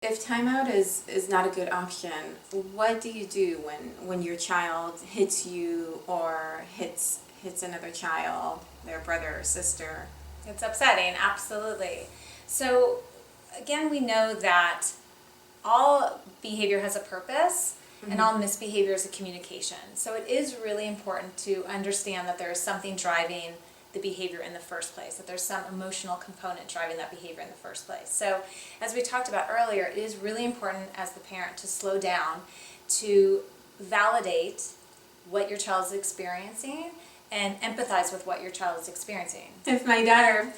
If timeout is not a good option, what do you do when your child hits you or hits another child, their brother or sister? It's upsetting, absolutely. So again, we know that all behavior has a purpose and all misbehavior is a communication. So it is really important to understand that there is something driving the behavior in the first place, that there's some emotional component driving that behavior in the first place. So as we talked about earlier, it is really important as the parent to slow down, to validate what your child is experiencing and empathize with what your child is experiencing. If my daughter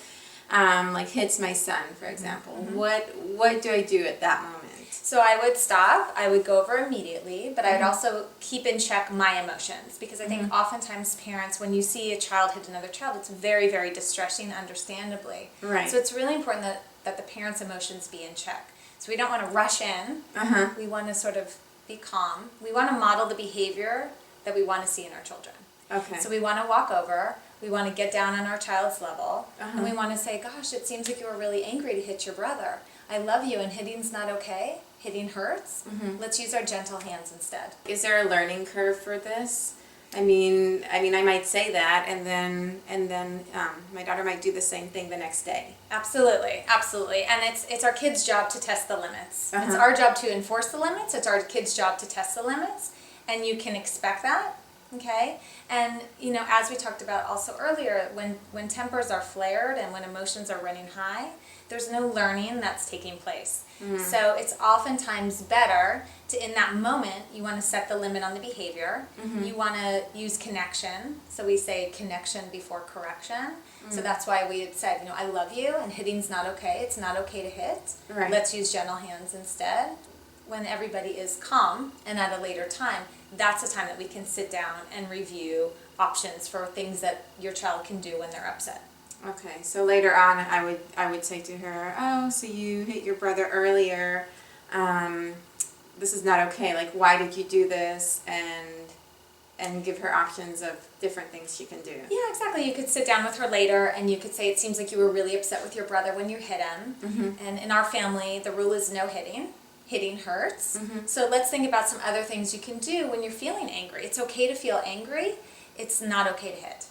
like hits my son, for example, what do I do at that moment? So I would stop, I would go over immediately, but I would also keep in check my emotions, because I think oftentimes parents, when you see a child hit another child, it's very, very distressing, understandably. Right. So it's really important that the parents' emotions be in check. So we don't want to rush in, we want to sort of be calm. We want to model the behavior that we want to see in our children. Okay. So we want to walk over, we want to get down on our child's level, and we want to say, gosh, it seems like you were really angry to hit your brother. I love you, and hitting's not okay. Hitting hurts. Let's use our gentle hands instead. Is there a learning curve for this? I mean, I might say that, and then my daughter might do the same thing the next day. Absolutely, absolutely. And it's our kids' job to test the limits. It's our job to enforce the limits. It's our kids' job to test the limits, and you can expect that. Okay, and as we talked about also earlier, when tempers are flared and when emotions are running high, there's no learning that's taking place. So it's oftentimes better to, in that moment, you want to set the limit on the behavior. You want to use connection. So we say connection before correction. So that's why we had said, I love you, and hitting's not okay. It's not okay to hit. Right. Let's use gentle hands instead. When everybody is calm and at a later time, that's the time that we can sit down and review options for things that your child can do when they're upset. Okay, so later on I would say to her, oh, so you hit your brother earlier, this is not okay, like why did you do this, and give her options of different things she can do. Yeah, exactly. You could sit down with her later and you could say, it seems like you were really upset with your brother when you hit him, and in our family the rule is no hitting. Hitting hurts. So let's think about some other things you can do when you're feeling angry. It's okay to feel angry. It's not okay to hit.